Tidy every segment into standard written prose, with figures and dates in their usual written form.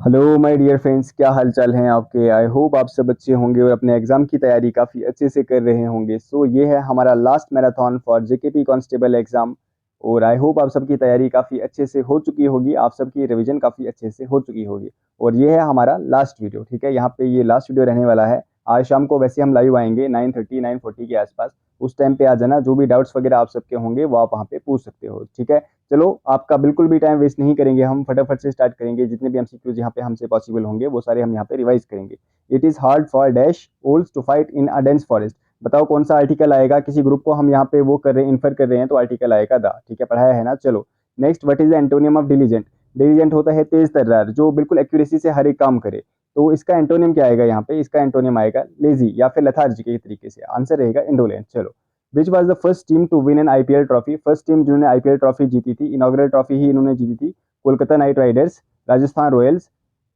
Hello my dear friends, क्या हाल चाल हैं आपके। आई होप आप सब अच्छे होंगे और अपने एग्जाम की तैयारी काफ़ी अच्छे से कर रहे होंगे। सो ये है हमारा last marathon for JKP constable exam और आई होप आप सबकी तैयारी काफ़ी अच्छे से हो चुकी होगी, आप सबकी रिवीजन काफ़ी अच्छे से हो चुकी होगी। और ये है हमारा लास्ट वीडियो, ठीक है। यहाँ पे ये लास्ट वीडियो रहने वाला है। आज शाम को वैसे हम लाइव आएंगे 9:30 9:40 के आसपास। उस टाइम पे आ जाना, जो भी डाउट्स वगैरह आप सबके होंगे वो आप वहाँ पे पूछ सकते हो, ठीक है। चलो, आपका बिल्कुल भी टाइम वेस्ट नहीं करेंगे, हम फटाफट से स्टार्ट करेंगे। जितने भी एमसीक्यूज यहाँ पे हमसे पॉसिबल होंगे वो सारे हम यहाँ पे रिवाइज करेंगे। It is hard for dash owls to fight in a dense forest. बताओ कौन सा आर्टिकल आएगा। किसी ग्रुप को हम यहाँ पे वो कर रहे हैं, इन्फर कर रहे हैं, तो आर्टिकल आएगा द, ठीक है, पढ़ाया है ना। चलो next, what is the antonym of diligent. Diligent होता है तेज तर्रार, जो बिल्कुल एक्यूरेसी से हर एक काम करे। तो इसका एंटोनियम क्या आएगा यहाँ पे, इसका एंटोनियम आएगा लेजी या फिर लथार्जी के तरीके से। आंसर रहेगा इंडोलेंट। चलो, which was the first team to win an IPL trophy. First team जिन्होंने आईपीएल ट्रॉफी जीती थी, इनॉग्रल ट्रॉफी ही इन्होंने जीती थी। Kolkata Knight Riders, Rajasthan Royals,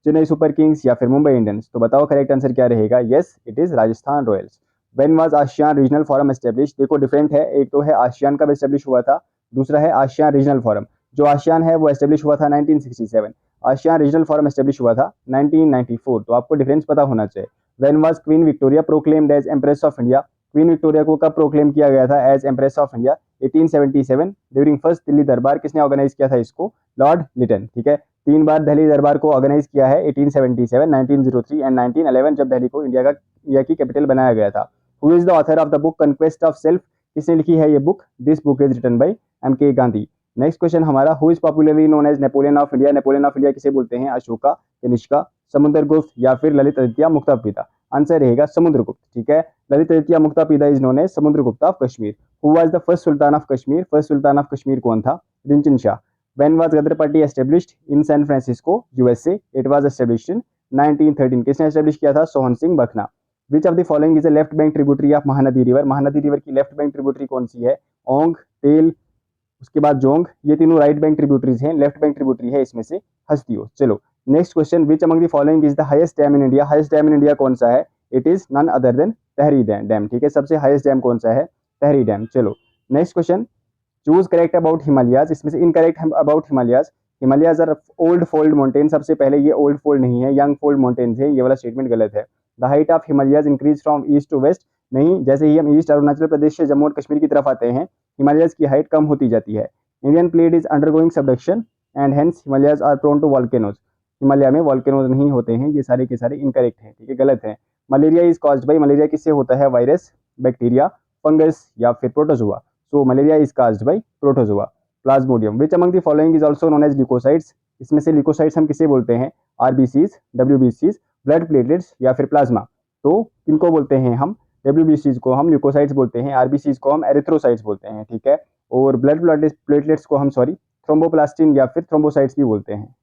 Chennai Super Kings या फिर मुंबई इंडियंस। तो बताओ करेक्ट आंसर क्या रहेगा। Yes, it is Rajasthan Royals. When was ASEAN regional forum establish. देखो डिफरेंट है, एक तो है आशियान कब एस्टेब्लिश हुआ था, दूसरा है आशियान रीजनल फोरम। जो आशियान है वो एस्टेब्लिश हुआ था 1967, आशियान रीजनल फोरम एस्टेब्लिश हुआ था 1994। तो आपको डिफरेंस पता होना चाहिए। When was Queen Victoria proclaimed as Empress of India. Queen Victoria को कब प्रोक्लेम किया गया था as Empress of India. 1877 during first Delhi Durbar. किसने ऑर्गेनाइज किया था इसको, लॉर्ड लिटन, ठीक है। 3 बार दिल्ली दरबार को ऑर्गेनाइज किया है, 1877, 1903 एंड 1911, जब दिल्ली को इंडिया की कैपिटल बनाया गया था। Who is the author of the book Conquest of Self. किसने लिखी है ये बुक। This book is written by M K Gandhi. Next question हमारा, who is popularly known as Napoleon of India. Napoleon of India किसे बोलते हैं। अशोका, कनिष्का, समुद्रगुप्त या फिर ललित आदित्य मुक्तापिता। आंसर रहेगा समुद्रगुप्त, ठीक है। Lalit Aditya Muktapida is known as Samudragupta of Kashmir. Who was the first sultan of Kashmir. First sultan of Kashmir कौन था, Rinchan Shah. When was Ghadar party established in San Francisco USA. It was established in 1913। किसने एस्टेब्लिश किया था, सोहन सिंह बखना। Which of the following is a left bank tributary of Mahanadi river. Mahanadi river की left bank tributary कौन सी है। ओंग, तेल, उसके बाद जोंग, ये तीनों राइट बैंक ट्रिब्यूटरीज हैं। लेफ्ट बैंक ट्रिब्यूटरी है इसमें से हस्तियों। चलो next question, which among the following is the highest dam in India. Highest dam in India कौन सा है। It is none other than Tehri dam, ठीक है। सबसे हाईएस्ट डैम कौन सा है, तहरी डैम। चलो next question, choose correct about Himalayas. इसमें से incorrect about Himalayas. Himalayas are old fold mountain. सबसे पहले ये ओल्ड फोल्ड नहीं है, यंग फोल्ड माउंटेन्स है, ये वाला स्टेटमेंट गलत है। The height of Himalayas increase from east to west. नहीं, जैसे ही हम ईस्ट अरुणाचल प्रदेश से जम्मू और कश्मीर की तरफ आते हैं, हिमालयाज की हाइट कम होती जाती है। Indian plate is undergoing subduction and hence Himalayas are prone to volcanoes. Himalaya में वॉल्केनोज नहीं होते हैं। ये सारे के सारे इनकरेक्ट हैं, ठीक है, गलत है। Malaria is caused by. Malaria किससे होता है, वायरस, बैक्टीरिया, फंगस या फिर protozoa. So malaria is caused by protozoa. Plasmodium, which among the following is also known as leucocytes. इसमें से ल्यूकोसाइट्स हम किसे बोलते हैं, आरबीसीज, डब्ल्यूबीसीज, ब्लड प्लेटलेट्स या फिर प्लाज्मा। तो किनको बोलते हैं हम, डब्ल्यूबीसीज को हम ल्यूकोसाइट्स बोलते हैं, आरबीसीज को हम एरिथ्रोसाइट्स बोलते हैं, ठीक है। और ब्लड प्लेटलेट्स को हम थ्रोम्बोप्लास्टिन या फिर थ्रोम्बोसाइट्स भी बोलते हैं।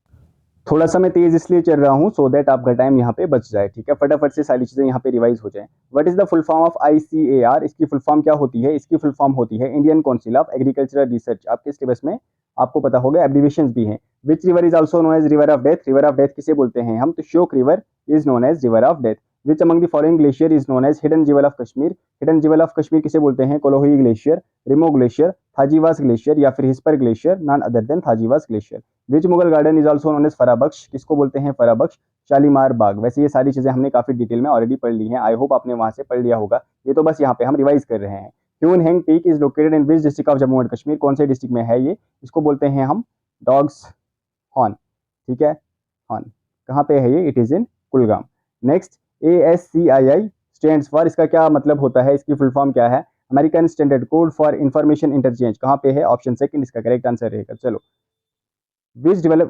थोड़ा सा मैं तेज इसलिए चल रहा हूँ सो दैट आपका टाइम यहाँ पे बच जाए, ठीक है। फटाफट से सारी चीजें यहाँ पे रिवाइज हो जाए। What is the full form of ICAR. इसकी फुल फॉर्म क्या होती है, इसकी फुल फॉर्म होती है Indian Council of Agricultural Research. आपके सिलेबस में आपको पता होगा, एब्रीविएशंस भी हैं। Which river is also known as river of death. River of death किसे बोलते हैं हम, तो Shyok river is known as river of death. Which among the following glacier is known as hidden jewel of Kashmir. Hidden jewel of Kashmir किसे बोलते हैं, Kolahoi glacier, Rimo glacier, Thajiwas glacier या फिर Hispar glacier, none other than Thajiwas glacier. Which Mughal garden is also known as Farahbakhsh. किसको बोलते हैं, फराबख्श, शालीमार बाग। वैसे ये सारी चीजें हमने काफी डिटेल में ऑलरेडी पढ़ ली हैं, आई होप आपने वहां से पढ़ लिया होगा। ये तो बस यहाँ पे हम रिवाइज कर रहे हैं। Hyun hang peak is located in which district of Jammu and Kashmir. कौन से डिस्ट्रिक्ट में है ये, इसको बोलते हैं हम डॉग्स हॉर्न, ठीक है, हॉर्न। कहाँ पे है ये, it is in Kulgam. Next, ASCII stands for, इसका क्या मतलब होता है, इसकी फुल फॉर्म क्या है, American standard code for information interchange. कहाँ पे है, ऑप्शन सेकंड इसका करेक्ट आंसर रहेगा। चलो,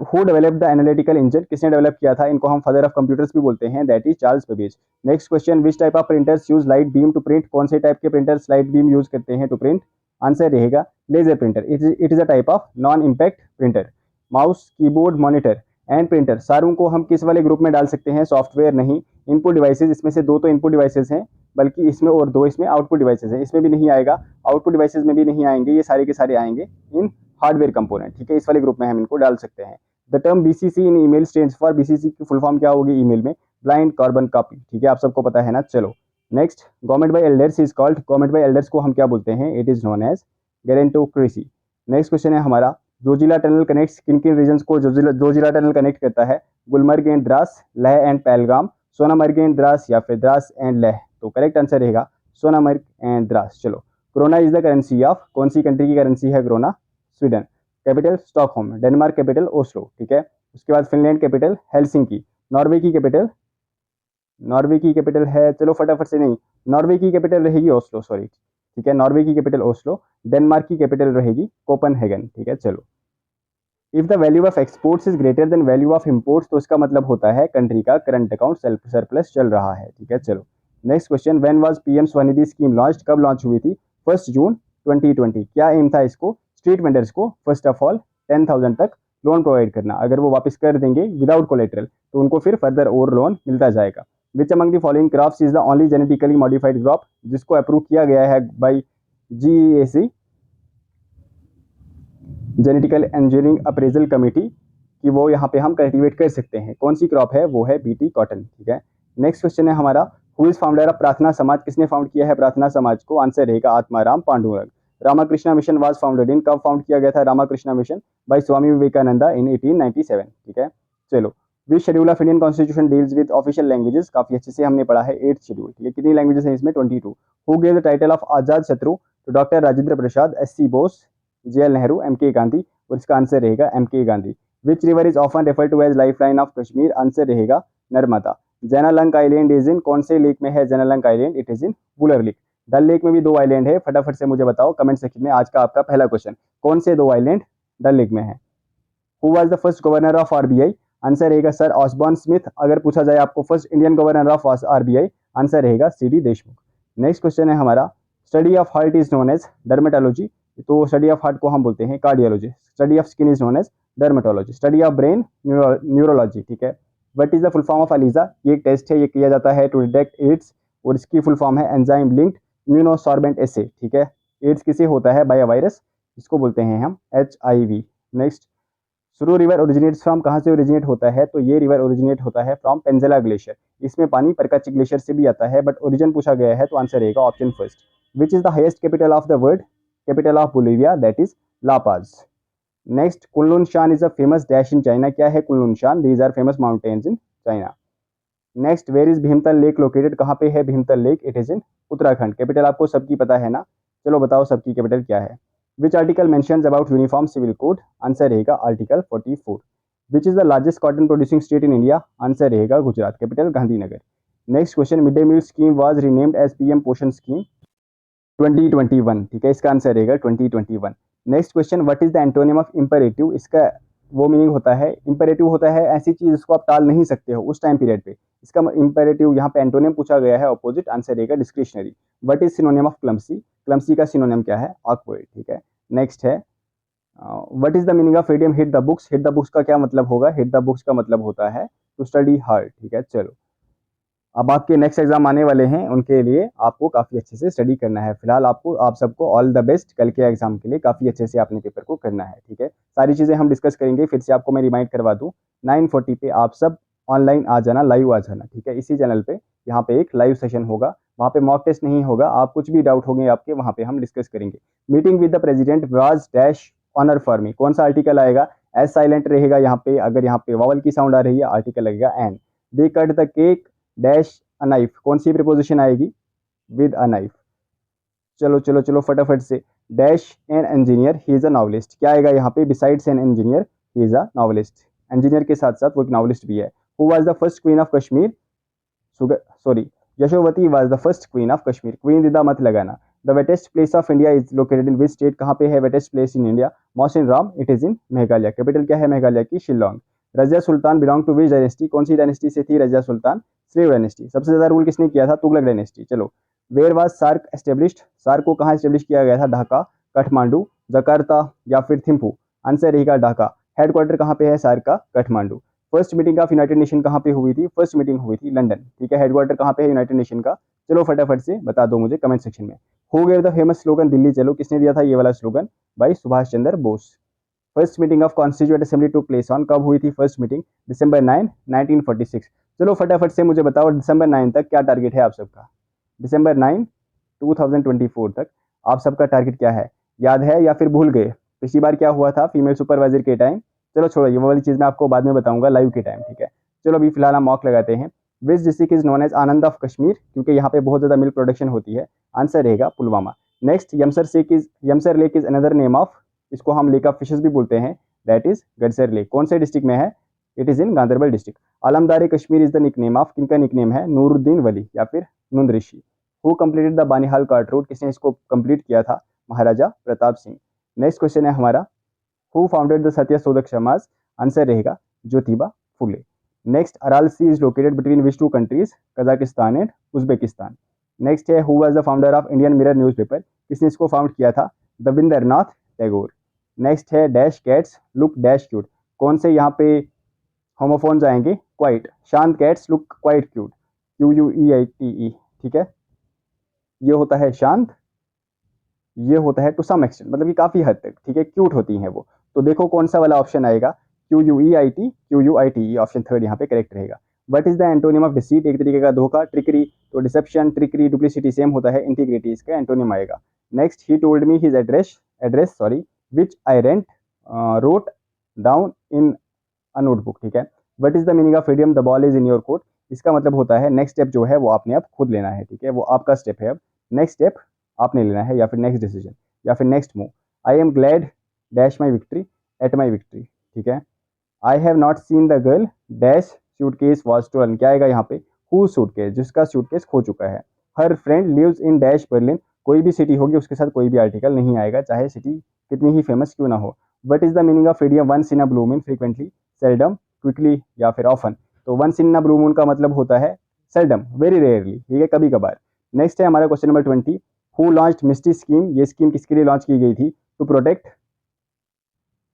who develop the analytical engine. किसने डेवलप किया था, इनको हम फादर ऑफ कंप्यूटर्स भी बोलते हैं, that is Charles Babbage. Next question, which type of printers use light beam to print. कौन से टाइप के प्रिंटर्स लाइट बीम यूज करते हैं टू प्रिंट। आंसर रहेगा laser printer. It is a type of non impact printer. Mouse, keyboard, monitor and printer, सारों को हम किस वाले ग्रुप में डाल सकते हैं, सॉफ्टवेयर नहीं, इनपुट डिवाइसेज। इसमें से दो तो इनपुट डिवाइसेज हैं, बल्कि इसमें और दो इसमें आउटपुट डिवाइसेज हैं। इसमें भी नहीं आएगा, आउटपुट डिवाइसेज में भी नहीं आएंगे, ये सारे के सारे आएंगे इन हार्डवेयर कंपोनेंट, ठीक है। इस वाले ग्रुप में हम इनको डाल सकते हैं। The term BCC in email stands for. BCC की फुल फॉर्म क्या होगी ईमेल में, ब्लाइंड कार्बन कॉपी, ठीक है, आप सबको पता है ना। चलो next, government by elders is called. Government by elders को हम क्या बोलते हैं, it is known as gerontocracy. Next question है हमारा, जोजिला टनल कनेक्ट्स किन किन रीजन को जोजिला टनल कनेक्ट करता है। Gulmarg and Dras, Leh and Pahalgam, Sonamarg and Dras या फिर द्रास एंड लेह। तो करेक्ट आंसर रहेगा सोनामर्ग एंड द्रास। चलो, krona is the currency of, कौन सी कंट्री की करेंसी है krona? Sweden. Capital Stockholm. Denmark capital Oslo, ठीक है। उसके बाद फिनलैंड कैपिटल हेलसिंकी। नॉर्वे की कैपिटल, नॉर्वे की कैपिटल है, चलो फटाफट से, नहीं, नॉर्वे की कैपिटल रहेगी ओस्लो, सॉरी, ठीक है, नॉर्वे की कैपिटल ओस्लो। डेनमार्क की कैपिटल रहेगी कोपनहेगन, ठीक है। चलो, if the value of exports is greater than value of imports, तो इसका मतलब होता है कंट्री का करंट अकाउंट सरप्लस चल रहा है, ठीक है। चलो, next question, when was PM Svanidhi scheme launched, कब लॉन्च हुई थी? 1 जून 2020। क्या एम था इसको? स्ट्रीट वेंडर्स को फर्स्ट ऑफ ऑल 10,000 तक लोन प्रोवाइड करना, अगर वो वापस कर देंगे विदाउट कोलेटरल तो उनको फिर फर्दर और लोन मिलता जाएगा। विच among the following crops is the only genetically modified crop, जिसको अप्रूव किया गया है by GEAC, genetical engineering appraisal committee, कि वो यहाँ पे हम कल्टीवेट कर सकते हैं। कौन सी क्रॉप है? वो है BT कॉटन, ठीक है। नेक्स्ट क्वेश्चन है हमारा, हु इज फाउंडर ऑफ प्रार्थना समाज, किसने फाउंड किया है प्रार्थना समाज को? आंसर रहेगा Atmaram Pandurang. Ramakrishna mission was founded in, कब फाउंड किया गया था Ramakrishna mission? By Swami Vivekananda in 1897, ठीक है। चलो, which schedule of Indian constitution deals with official languages, काफी अच्छे से हमने पढ़ा है 8th शेड्यूल, ठीक है। कितनी लैंग्वेजेस हैं इसमें? 22। Who gave the title of Ajatshatru to doctor Rajendra Prasad, SC Bose, JL Nehru, MK Gandhi? और इसका आंसर रहेगा MK Gandhi. Which river is often refer to as lifeline of Kashmir? Answer रहेगा Narmada. Zainalank island is in, कौन से लेक में है Zainalank island? It is in Wular lake. Dal lake में भी 2 आइलैंड है, फटाफट से मुझे बताओ कमेंट सेक्शन में। आज का आपका पहला क्वेश्चन, कौन से 2 आइलैंड डल लेक में है? Who was the first governor of RBI? Answer रहेगा सर ऑसबॉर्न स्मिथ। अगर पूछा जाए आपको first Indian governor of RBI, answer रहेगा CD देशमुख। नेक्स्ट क्वेश्चन है हमारा, study of heart is known as dermatology, तो स्टडी ऑफ हार्ट को हम बोलते हैं cardiology. Study of skin is known as dermatology. Study of brain neurology, ठीक है। What is the full form of ELISA? ये एक टेस्ट है, ये किया जाता है टू डिटेक्ट एड्स, और इसकी फुल फॉर्म है एंजाइम लिंक्ड इम्यूनोसॉर्बेंट एसे, ठीक है। एड्स किसे होता है? बाय वायरस, इसको बोलते हैं हम HIV। नेक्स्ट, सुरू रिवर ओरिजिनेट्स फ्रॉम, कहाँ से ओरिजिनेट होता है? तो ये रिवर ओरिजिनेट होता है फ्रॉम पेंजेला ग्लेशियर। इसमें पानी परकाची ग्लेशियर से भी आता है, बट ओरिजिन पूछा गया है तो आंसर रहेगा option first. Which is the highest capital of the world? Capital of Bolivia, that is La Paz. Next, Kunlun Shan is a famous dash in China. क्या है Kunlun Shan? These are famous mountains in China. Next, where is Bhimtal lake located? कहाँ पे है Bhimtal lake? It is in Uttarakhand. Capital आपको सबकी पता है ना, चलो बताओ सबकी कैपिटल क्या है। Which article mentions about uniform civil code? Answer रहेगा article 44। Which is the largest cotton producing state in India? Answer रहेगा Gujarat. Capital Gandhinagar. Next question, mid day meal scheme was renamed as PM Poshan scheme 2021, ठीक है, इसका answer रहेगा 2021। Next question, what is the antonym of imperative? इसका वो meaning होता है, imperative होता है ऐसी चीज जिसको आप टाल नहीं सकते हो उस टाइम पीरियड पे, इसका इंपेरेटिव यहाँ पे एंटोनिम पूछा गया है ऑपोजिट, आंसर रहेगा discretionary. What is synonym of clumsy? Clumsy का सिनोनिम क्या है? ऑकवर्ड, ठीक है। नेक्स्ट है, what is the meaning of idiom hit the books? Hit the books का क्या मतलब होगा? हिट द बुक्स का मतलब होता है टू स्टडी हार्ड, ठीक है। चलो, अब आपके नेक्स्ट एग्जाम आने वाले हैं, उनके लिए आपको काफ़ी अच्छे से स्टडी करना है। फिलहाल आपको, आप सबको ऑल द बेस्ट कल के एग्जाम के लिए, काफ़ी अच्छे से आपने पेपर को करना है, ठीक है। सारी चीज़ें हम डिस्कस करेंगे, फिर से आपको मैं रिमाइंड करवा दूँ, 9:40 पे आप सब ऑनलाइन आ जाना, लाइव आ जाना, ठीक है। इसी चैनल पे यहाँ पे एक लाइव सेशन होगा, वहाँ पे मॉक टेस्ट नहीं होगा, आप कुछ भी डाउट होंगे आपके वहाँ पे हम डिस्कस करेंगे। Meeting with the president was dash honour for me, कौन सा आर्टिकल आएगा? एस साइलेंट रहेगा यहाँ पे, अगर यहाँ पे वावल की साउंड आ रही है आर्टिकल लगेगा an. They cut the cake dash a knife, कौन सी प्रिपोजिशन आएगी? With a knife. चलो चलो चलो फटाफट से, dash an engineer he is a novelist, क्या आएगा यहाँ पे? Besides an engineer he is a novelist, engineer के साथ साथ वो एक नॉवलिस्ट भी है। Who was the first queen of Kashmir? Sorry, Yashovati was the first queen of Kashmir. Queen Didda मत लगाना। The wettest place of India is located in which state? कहाँ पे है wettest place in India? Mawsynram, it is in Meghalaya. Capital क्या है मेघालय की? Shillong. Razia Sultan belong to which dynasty? कौन सी डायनेस्टी से थी रजिया सुल्तान? Slave dynasty. सबसे ज्यादा रूल किसने किया था? तुगलक डायनेस्टी। चलो, where was SAARC established? SAARC को कहाँ एस्टेब्लिश किया गया था? ढाका, काठमांडू, जकार्ता या फिर थिम्पू? आंसर रहेगा ढाका। हेडक्वार्टर कहाँ पे है सार्क का? Kathmandu. First meeting of United nation कहाँ पे हुई थी? फर्स्ट मीटिंग हुई थी लंदन, ठीक है। हेडक्वार्टर कहाँ पे है यूनाइटेड नेशन का? चलो फटाफट से बता दो मुझे कमेंट सेक्शन में। Who gave the famous slogan Delhi चलो? किसने दिया था ये वाला स्लोगन? भाई Subhash Chandra Bose. First meeting of constituent assembly to place on, कब हुई थी फर्स्ट मीटिंग? December 9, 1946। चलो फटाफट से मुझे बताओ December 9 तक क्या टारगेट है आप सबका? December 9, 2024 तक आप सबका टारगेट क्या है? याद है या फिर भूल गए? पिछली बार क्या हुआ था फीमेल सुपरवाइजर के टाइम? चलो छोड़ो, ये वाली चीज़ मैं आपको बाद में बताऊंगा लाइव के टाइम, ठीक है। चलो अभी फिलहाल हम मॉक लगाते हैं। Which district is known as Anand of Kashmir, क्योंकि यहाँ पे बहुत ज़्यादा मिल्क प्रोडक्शन होती है। आंसर रहेगा Pulwama. Next, Yamsar lake is another name of, इसको हम लेक ऑफ फिशेस भी बोलते हैं, दैट इज गडसर लेक। कौन से डिस्ट्रिक्ट में है? It is in Ganderbal district. Alamdar Kashmir is the nickname of, किनका निकनेम है? नूरुद्दीन वली या फिर Nund Rishi. Who completed the Banihal cart road, किसने इसको कंप्लीट किया था? महाराजा प्रताप सिंह। नेक्स्ट क्वेश्चन है हमारा, who founded the Satyashodhak Samaj? Answer रहेगा Jyotiba Phule. Next, Aral sea is located between which two countries? Kazakhstan and Uzbekistan. Next है, who was the founder of Indian mirror newspaper? किसने इसको फाउंड किया था? रविंद्रनाथ टैगोर। नेक्स्ट है, dash cats look dash cute, कौन से यहाँ पे होमोफोन्स आएंगे? क्वाइट। शांत cats look quite cute, QUEITE, ठीक है। ये होता है शांत, ये होता है टू सम एक्सटेंट, मतलब कि काफ़ी हद तक, ठीक है, क्यूट होती हैं वो। तो देखो कौन सा वाला ऑप्शन आएगा, QUEITE, ऑप्शन थर्ड यहाँ पे करेक्ट रहेगा। What is the antonym of deceit? एक तरीके का धोखा, ट्रिकरी। तो डिसेप्शन, ट्रिकरी, डुप्लिसिटी सेम होता है, इंटीग्रिटी इसका एंटोनिम आएगा। Next, he told me his address which I wrote down in a notebook, ठीक है। What is the meaning of idiom the ball is in your court? इसका मतलब होता है नेक्स्ट स्टेप जो है वो आपने अब खुद लेना है, ठीक है, वो आपका स्टेप है। अब नेक्स्ट स्टेप आपने लेना है, या फिर नेक्स्ट डिसीजन, या फिर next move. I am glad dash my victory at my victory, ठीक है। I have not seen the girl dash suitcase was stolen, क्या आएगा यहाँ पे? हु सूटकेस, जिसका सूटकेस खो चुका है। Her friend lives in dash Berlin, कोई भी सिटी होगी उसके साथ कोई भी आर्टिकल नहीं आएगा, चाहे सिटी कितनी ही फेमस क्यों ना हो। What is the meaning of idiom once in a blue moon? Frequently, seldom, quickly या फिर ऑफन। तो once in a blue moon का मतलब होता है सेल्डम, वेरी रेयरली, ठीक है, कभी कभार। नेक्स्ट है हमारा question number 20, who launched MISHTI scheme? ये स्कीम किसके लिए लॉन्च की गई थी? टू प्रोटेक्ट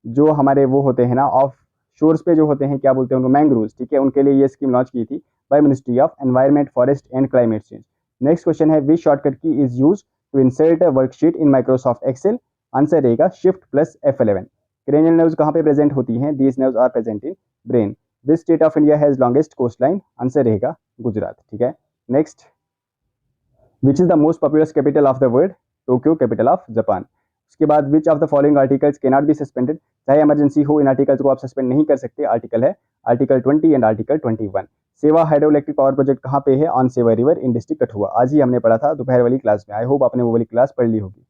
जो हमारे वो होते हैं ना ऑफ शोर्स पे जो होते हैं, क्या बोलते हैं उनको? मैंग्रोव्स, ठीक है, उनके लिए ये स्कीम लॉन्च की थी by ministry of environment, forest and climate change. Next question है, which shortcut key is use to insert a worksheet in Microsoft Excel? Answer रहेगा shift plus F11। Cranial nerves कहाँ पे प्रेजेंट होती हैं? These nerves are present in brain. Which state of India has longest coast line? Answer रहेगा गुजरात, ठीक है। Next, which is the most popular capital of the world? Tokyo, capital of Japan. उसके बाद विच of the following articles can not be suspended? चाहे emergency हो, इन articles को आप suspend नहीं कर सकते। आर्टिकल है आर्टिकल 20 एंड आर्टिकल 21। सेवा हाइड्रो इलेक्ट्रिक पावर प्रोजेक्ट कहाँ पे है? ऑन सेवा रिवर इन डिस्ट्रिक्ट कठुआ। आज ही हमने पढ़ा था दोपहर वाली क्लास में, आई होप आपने वो वाली क्लास पढ़ ली होगी।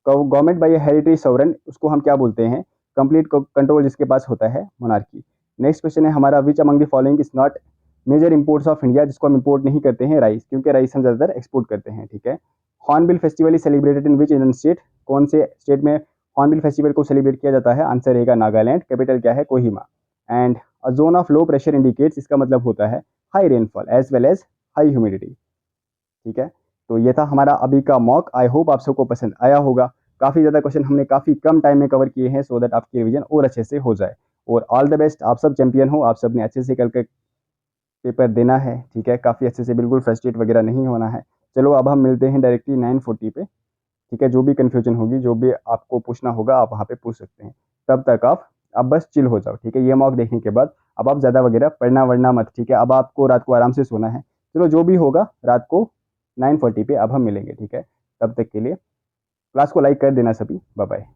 गवर्नमेंट बाय हेरिटेज सॉवरन, उसको हम क्या बोलते हैं? कंप्लीट कंट्रोल जिसके पास होता है, मोनार्की। नेक्स्ट क्वेश्चन है हमारा, which among the following is not major imports of India? जिसको हम इंपोर्ट नहीं करते हैं, राइस, क्योंकि राइस हम ज़्यादातर एक्सपोर्ट करते हैं, ठीक है। Hornbill festival is celebrated in which Indian state? कौन से स्टेट में हॉर्नबिल फेस्टिवल को सेलिब्रेट किया जाता है? आंसर रहेगा नागालैंड, कैपिटल क्या है? Kohima. And a zone of low pressure indicates, इसका मतलब होता है high rainfall as well as high humidity, ठीक है। तो ये था हमारा अभी का मॉक, आई होप आप सबको पसंद आया होगा। काफ़ी ज़्यादा क्वेश्चन हमने काफ़ी कम टाइम में कवर किए हैं, सो दैट आपकी रिवीजन और अच्छे से हो जाए। और ऑल द बेस्ट, आप सब चैंपियन हो, आप सब ने अच्छे से कल के पेपर देना है, ठीक है, काफ़ी अच्छे से, बिल्कुल फ्रस्ट्रेट वगैरह नहीं होना है। चलो अब हम मिलते हैं डायरेक्टली 9:40 पे, ठीक है। जो भी कन्फ्यूजन होगी, जो भी आपको पूछना होगा, आप वहाँ पे पूछ सकते हैं। तब तक आप अब बस चिल हो जाओ, ठीक है। ये मॉक देखने के बाद अब आप ज़्यादा वगैरह पढ़ना वढ़ना मत, ठीक है। अब आपको रात को आराम से सोना है। चलो जो भी होगा रात को 9:40 पे अब हम मिलेंगे, ठीक है। तब तक के लिए क्लास को लाइक कर देना सभी, बाय बाय।